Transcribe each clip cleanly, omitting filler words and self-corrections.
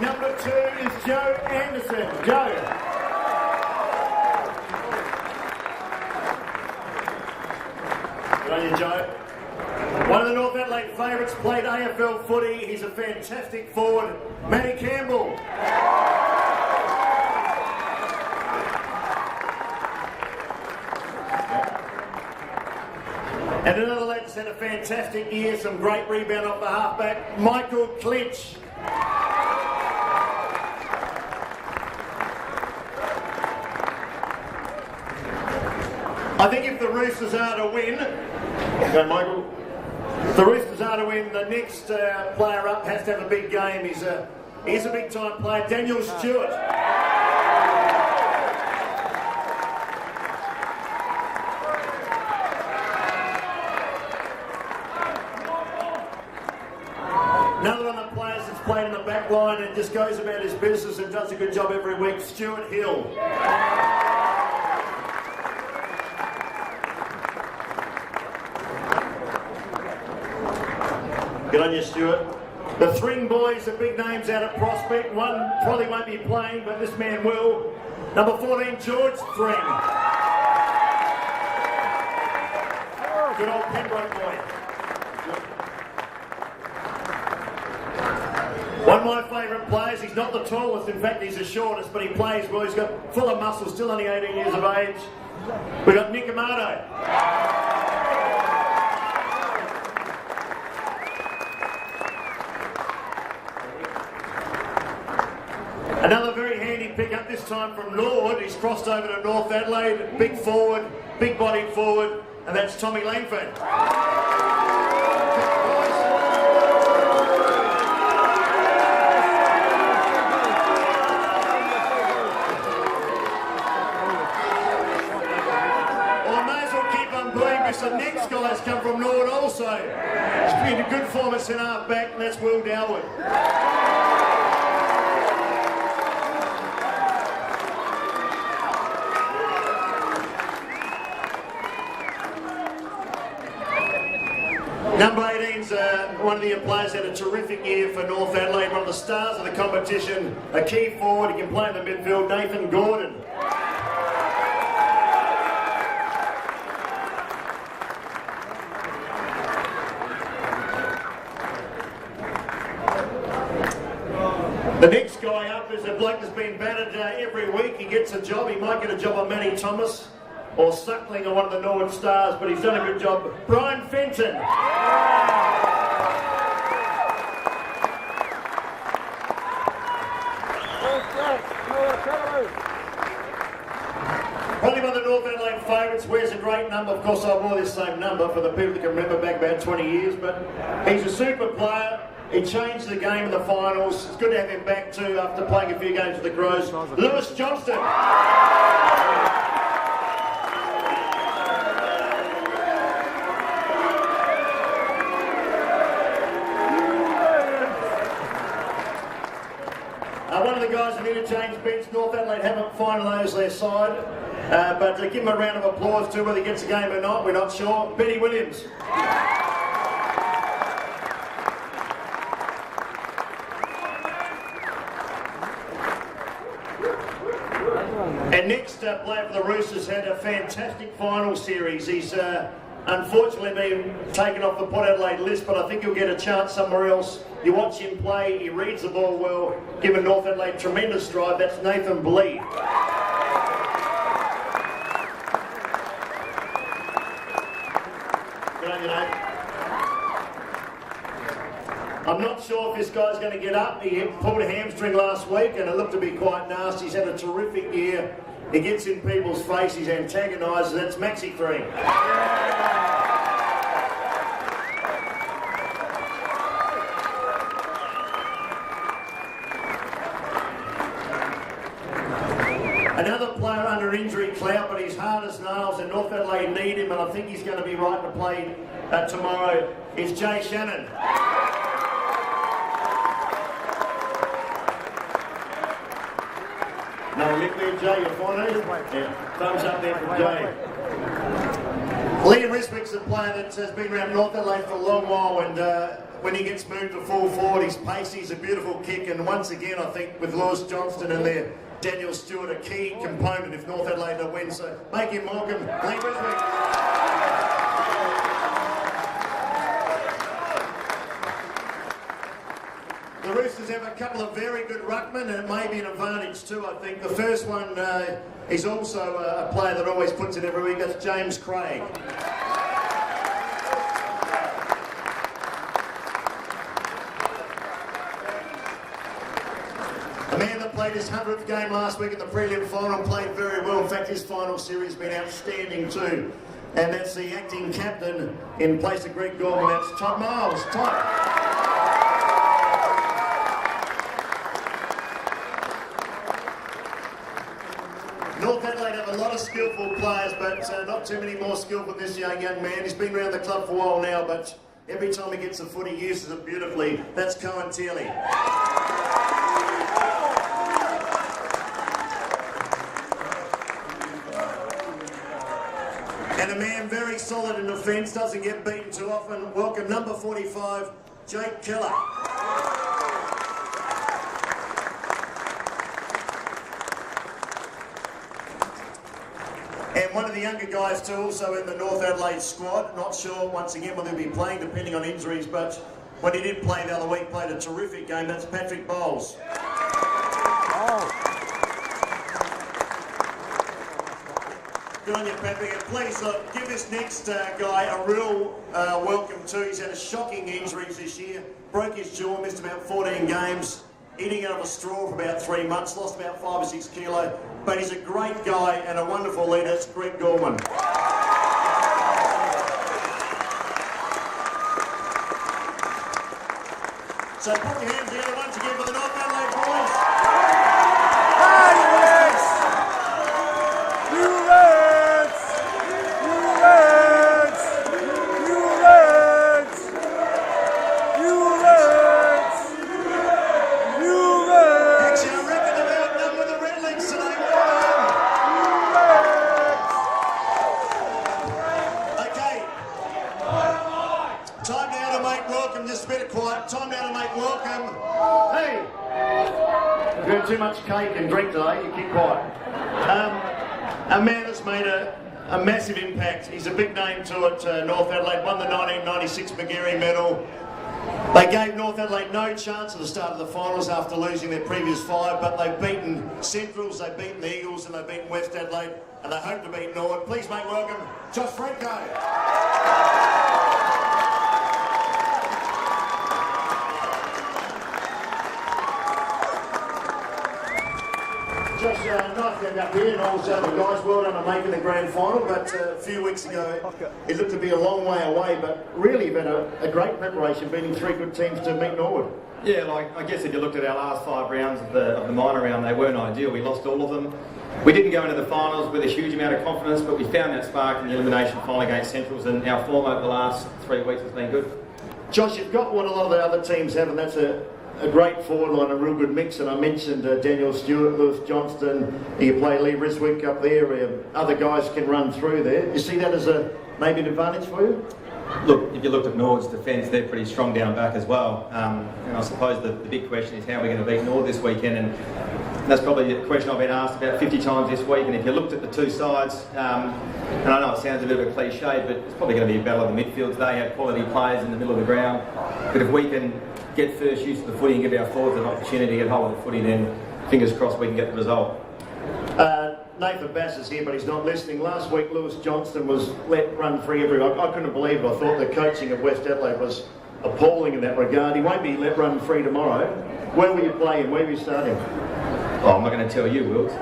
Number 2 is Joe Anderson. Joe. Good on you, Joe. One of the North Adelaide favourites, played AFL footy. He's a fantastic forward. Matty Campbell. And another lad that's had a fantastic year, some great rebound off the halfback, Michael Clinch. I think if the Roosters are to win, okay, Michael. If the Roosters are to win, the next player up has to have a big game. He's a big time player, Daniel Stewart. Another one of the players that's played in the back line and just goes about his business and does a good job every week, Stuart Hill. Good on you, Stuart. The Thring boys are big names out at Prospect. One probably won't be playing, but this man will. Number 14, George Thring. Good old Pembroke boy. One of my favourite players, he's not the tallest, in fact he's the shortest, but he plays well. He's got full of muscle, still only 18 years of age. We've got Nick Amato. Another very handy pick-up, this time from Lord. He's crossed over to North Adelaide. Big forward, big-bodied forward, and that's Tommy Langford. The next guy's come from Norwood also. He's been a good form at centre half back, and that's Will Dowwood. Number 18's one of the players had a terrific year for North Adelaide, one of the stars of the competition, a key forward. He can play in the midfield, Nathan Gordon. The next guy up is a bloke that's been battered every week. He gets a job. He might get a job on Matty Thomas or Suckling or one of the Norwood Stars, but he's done a good job. Brian Fenton. Probably one of the North Adelaide favourites, wears a great number. Of course, I wore this same number for the people that can remember back about 20 years, but he's a super player. He changed the game in the finals. It's good to have him back too after playing a few games with the Crows. Lewis Johnston. One of the guys on the interchange bench, North Adelaide haven't finalised their side, but to give him a round of applause too, whether he gets a game or not, we're not sure. Benny Williams. And next player for the Roosters had a fantastic final series. He's unfortunately been taken off the Port Adelaide list, but I think he'll get a chance somewhere else. You watch him play, he reads the ball well, given North Adelaide tremendous stride. That's Nathan Bleed. Good on you, Nate. I'm not sure if this guy's going to get up. He pulled a hamstring last week and it looked to be quite nasty. He's had a terrific year. He gets in people's face, he's antagonised. That's Maxi Green. Another player under injury clout, but he's hard as nails, and North Adelaide need him, and I think he's going to be right to play tomorrow, is Jay Shannon. No lip there, Jay, you're fine, eh? Yeah. Thumbs up there from Jay. Lee Riswick's a player that has been around North Adelaide for a long while, and when he gets moved to full forward, he's pacey, he's a beautiful kick, and once again, I think with Lewis Johnston and their Daniel Stewart, a key component if North Adelaide will win. So make him welcome, Lee Riswick. The Roosters have a couple of very good ruckmen, and it may be an advantage too, I think. The first one is also a player that always puts it every week. That's James Craig. A man that played his 100th game last week in the prelim final, played very well. In fact, his final series has been outstanding too. And that's the acting captain in place of Greg Gorman. That's Todd Miles. Todd. North Adelaide have a lot of skillful players, but not too many more skillful than this young man. He's been around the club for a while now, but every time he gets the foot, he uses it beautifully. That's Cohen Tearley. And a man very solid in defence, doesn't get beaten too often. Welcome number 45, Jake Keller. And one of the younger guys too, also in the North Adelaide squad. Not sure, once again, whether he'll be playing, depending on injuries, but when he did play the other week, played a terrific game. That's Patrick Bowles. Good on you, Patrick. And please, look, give this next guy a real welcome too. He's had a shocking injuries this year. Broke his jaw, missed about 14 games. Eating out of a straw for about 3 months, lost about 5 or 6 kilos. But he's a great guy and a wonderful leader. It's Greg Gorman. So put your hands together once again for the North Adelaide boys. Too much cake and drink today, you keep quiet. A man that's made a massive impact. He's a big name to it. North Adelaide won the 1996 McGarry medal. They gave North Adelaide no chance at the start of the finals after losing their previous 5, but they've beaten Centrals, they've beaten the Eagles, and they've beaten West Adelaide, and they hope to beat Norwood. Please make welcome Josh Franco. Josh, nice to have you up here, and also the guys, well done on making the grand final, but a few weeks ago it looked to be a long way away, but really you've had a great preparation, beating 3 good teams to meet Norwood. Yeah, like I guess if you looked at our last 5 rounds of the minor round, they weren't ideal. We lost all of them. We didn't go into the finals with a huge amount of confidence, but we found that spark in the elimination final against Centrals, and our form over the last 3 weeks has been good. Josh, you've got what a lot of the other teams have, and that's a great forward line, a real good mix, and I mentioned Daniel Stewart, Lewis Johnston, you play Lee Riswick up there, other guys can run through there. You see that as maybe an advantage for you? Look, if you looked at Norwood's defence, they're pretty strong down back as well. And I suppose the big question is how we're going to beat Norwood this weekend, and that's probably a question I've been asked about 50 times this week. And if you looked at the two sides, and I know it sounds a bit of a cliche, but it's probably going to be a battle of the midfields. They have quality players in the middle of the ground, but if we can get first use of the footy and give our forwards an opportunity to get hold of the footy, then fingers crossed we can get the result. Nathan Bass is here, but he's not listening. Last week, Lewis Johnston was let run free everywhere. I couldn't believe it. I thought the coaching of West Adelaide was appalling in that regard. He won't be let run free tomorrow. Where will you play him? Where will you start him? Oh, I'm not going to tell you, Wilkes.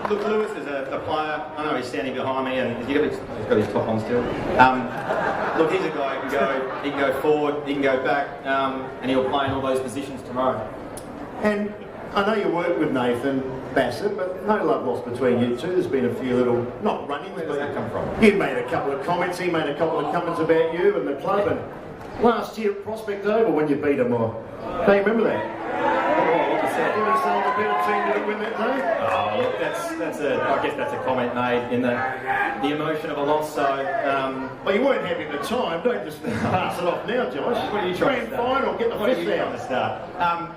Look, Lewis is a player. I know he's standing behind me, and he's got his top on still. Look, he's a guy who can go forward, he can go back, and he'll play in all those positions tomorrow. And I know you work with Nathan Bassett, but no love lost between you two. There's been a few little, not run-ins, Where does that come from? You made a couple of comments, he made a couple of comments about you and the club, and last year at Prospect Oval when you beat him, or don't you remember that? said. He was the better team to win that day. Oh, look, I guess that's a comment made in the emotion of a loss. So, well, you weren't happy at the time. Don't just pass it off now, Josh. What are you trying to start? Final, get the fifth trying to start?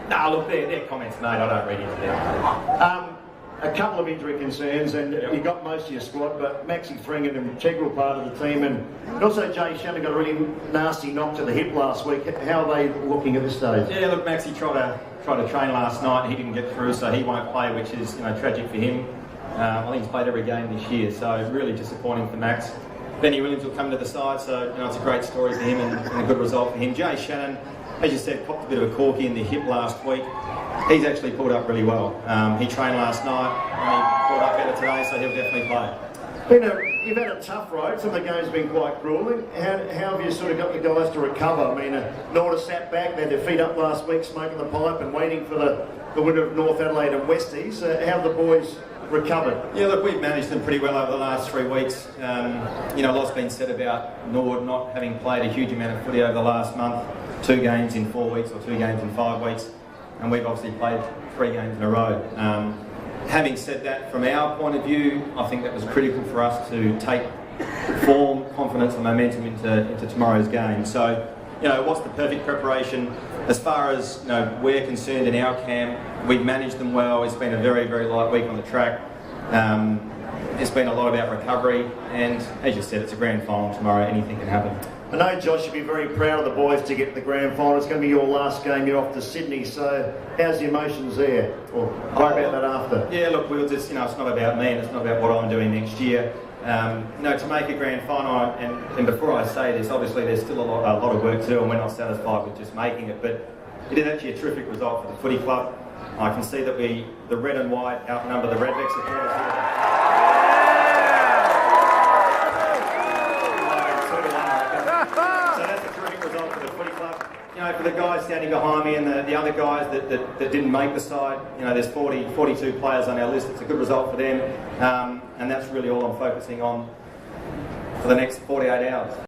No, look, they're comments made. I don't read into them. A couple of injury concerns, and you got most of your squad, but Maxi Fring, an integral part of the team, and also Jay Shannon got a really nasty knock to the hip last week. How are they looking at this stage? Yeah, look, Maxi tried to train last night. He didn't get through, so he won't play, which is tragic for him. I think he's played every game this year, so really disappointing for Max. Benny Williams will come to the side, so it's a great story for him and a good result for him. Jay Shannon, as you said, popped a bit of a corky in the hip last week. He's actually pulled up really well. He trained last night and he pulled up better today, so he'll definitely play. You've had a tough road. Some of the games have been quite grueling. How have you sort of got the guys to recover? I mean, Norda sat back, they had their feet up last week, smoking the pipe and waiting for the winner of North Adelaide and Westies. How have the boys recovered? Yeah, look, we've managed them pretty well over the last 3 weeks. A lot's been said about Nord not having played a huge amount of footy over the last month. 2 games in 4 weeks or 2 games in 5 weeks. And we've obviously played 3 games in a row. Having said that, from our point of view, I think that was critical for us to take form, confidence and momentum into tomorrow's game. So, what's the perfect preparation? As far as we're concerned in our camp, we've managed them well. It's been a very, very light week on the track. It's been a lot about recovery, and as you said, it's a grand final tomorrow. Anything can happen. I know, Josh, you'll be very proud of the boys to get to the grand final. It's going to be your last game. You're off to Sydney, so how's the emotions there? Or worry about that after? Yeah, look, we'll just, it's not about me and it's not about what I'm doing next year. To make a grand final, and before I say this, obviously there's still a lot of work to do and we're not satisfied with just making it, but it is actually a terrific result for the footy club. I can see that the red and white outnumber the Redback supporters here. For the guys standing behind me and the other guys that didn't make the side, there's 42 players on our list. It's a good result for them, and that's really all I'm focusing on for the next 48 hours.